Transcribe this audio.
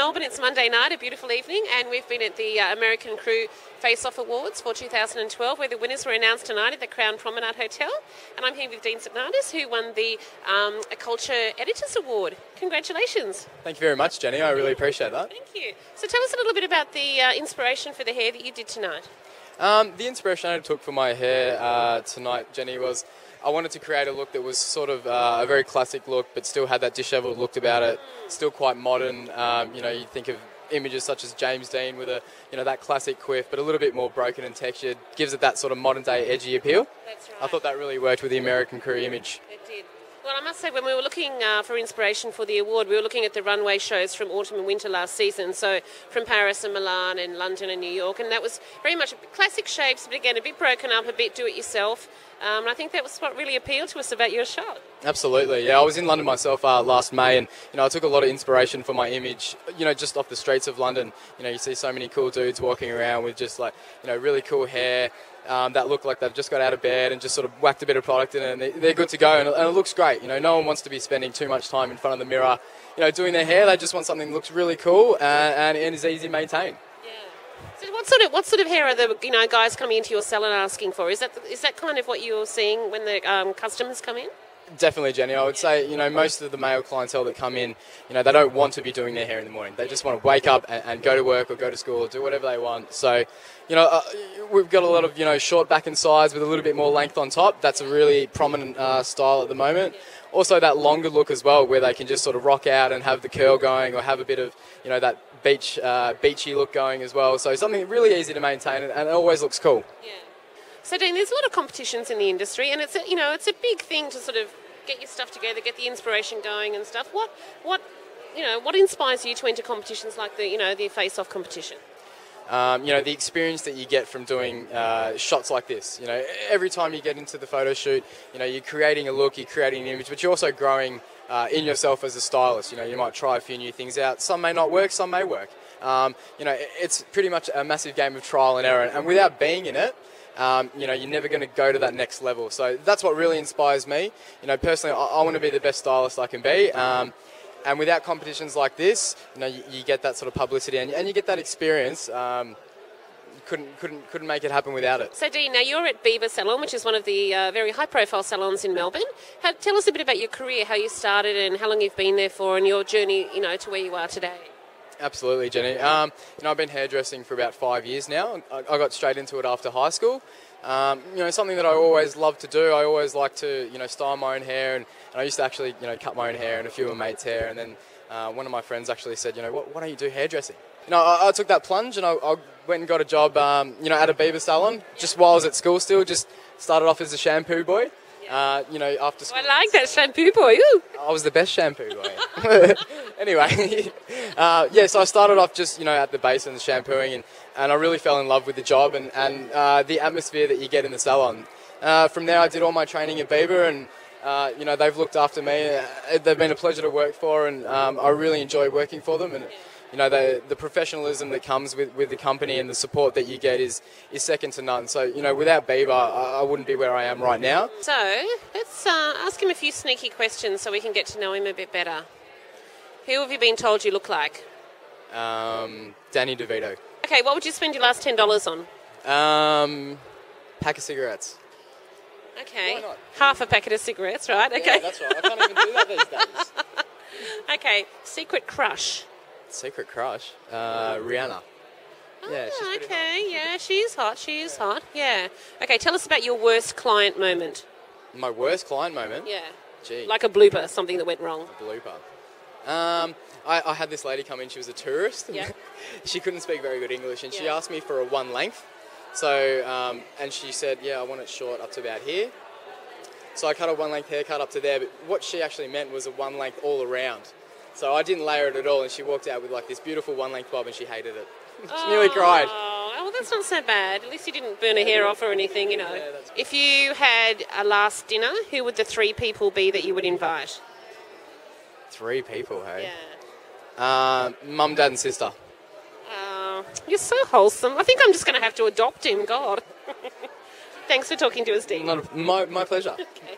Melbourne. It's Monday night, a beautiful evening, and we've been at the American Crew Face-Off Awards for 2012, where the winners were announced tonight at the Crown Promenade Hotel. And I'm here with Dean Tsopanis, who won the Culture Editors Award. Congratulations. Thank you very much, Jenny. I really appreciate that. Thank you. So tell us a little bit about the inspiration for the hair that you did tonight. The inspiration I took for my hair tonight, Jenny, was I wanted to create a look that was sort of a very classic look, but still had that dishevelled look about it. Still quite modern. You think of images such as James Dean with that classic quiff, but a little bit more broken and textured. Gives it that sort of modern day edgy appeal. That's right. I thought that really worked with the American Crew image. It did. Well, I must say, when we were looking for inspiration for the award, we were looking at the runway shows from autumn and winter last season, so from Paris and Milan and London and New York, and that was very much classic shapes, but again, a bit broken up, a bit do-it-yourself. And I think that was what really appealed to us about your shot. Absolutely, yeah. I was in London myself last May, and I took a lot of inspiration for my image. Just off the streets of London, you see so many cool dudes walking around with just really cool hair. That look like they've just got out of bed and just sort of whacked a bit of product in it, and they're good to go, and it looks great. No one wants to be spending too much time in front of the mirror, doing their hair. They just want something that looks really cool and is easy to maintain. So what sort of hair are the guys coming into your salon asking for? Is that kind of what you're seeing when the customers come in? Definitely, Jenny. I would say, most of the male clientele that come in, they don't want to be doing their hair in the morning. They just want to wake up and go to work or go to school or do whatever they want. So, we've got a lot of, short back and sides with a little bit more length on top. That's a really prominent style at the moment. Also that longer look as well, where they can just sort of rock out and have the curl going or have a bit of, that beachy look going as well. So something really easy to maintain and it always looks cool. Yeah. So, Dean, there's a lot of competitions in the industry, and it's a big thing to sort of get your stuff together, get the inspiration going and stuff. What inspires you to enter competitions like the face-off competition? The experience that you get from doing shots like this. Every time you get into the photo shoot, you're creating a look, you're creating an image, but you're also growing in yourself as a stylist. You might try a few new things out. Some may not work, some may work. It's pretty much a massive game of trial and error, and without being in it, you're never going to go to that next level. So that's what really inspires me. Personally, I want to be the best stylist I can be. And without competitions like this, you get that sort of publicity and you get that experience. Couldn't make it happen without it. So, Dean, now you're at Beaver Salon, which is one of the very high-profile salons in Melbourne. Tell us a bit about your career, how you started and how long you've been there for, and your journey, to where you are today. Absolutely, Jenny. I've been hairdressing for about 5 years now. I got straight into it after high school. Something that I always loved to do. I always liked to, style my own hair, and I used to actually, cut my own hair and a few of my mates' hair. And then one of my friends actually said, why don't you do hairdressing? I took that plunge and I went and got a job, at a Beaver salon just while I was at school still. Just started off as a shampoo boy. After school. I like that shampoo boy. Ooh. I was the best shampoo boy. Anyway, so I started off just, at the base and the shampooing, and I really fell in love with the job and the atmosphere that you get in the salon. From there, I did all my training at Beaver, and, they've looked after me. They've been a pleasure to work for, and I really enjoy working for them. And the professionalism that comes with the company and the support that you get is second to none. So, without Beaver, I wouldn't be where I am right now. So, let's ask him a few sneaky questions so we can get to know him a bit better. Who have you been told you look like? Danny DeVito. Okay, what would you spend your last $10 on? Pack of cigarettes. Okay. Why not? Half a packet of cigarettes, right? Okay. Yeah, that's right. I can't even do that these days. Okay, secret crush. Secret crush? Rihanna. Yeah, she's pretty okay, yeah, she is hot, yeah. Okay, tell us about your worst client moment. My worst client moment? Yeah. Gee. Like a blooper, something that went wrong. A blooper. I had this lady come in, she was a tourist. Yeah. She couldn't speak very good English, and she asked me for a one length. So, and she said, I want it short up to about here. So I cut a one length haircut up to there, but what she actually meant was a one length all around. So I didn't layer it at all, and she walked out with this beautiful one length bob, and she hated it. She nearly cried. Oh, well, that's not so bad. At least you didn't burn her hair off or anything, Yeah, If you had a last dinner, who would the 3 people be that you would invite? 3 people, hey? Yeah. Mum, dad, and sister. You're so wholesome. I think I'm just going to have to adopt him. God. Thanks for talking to us, Dean. My pleasure. Okay.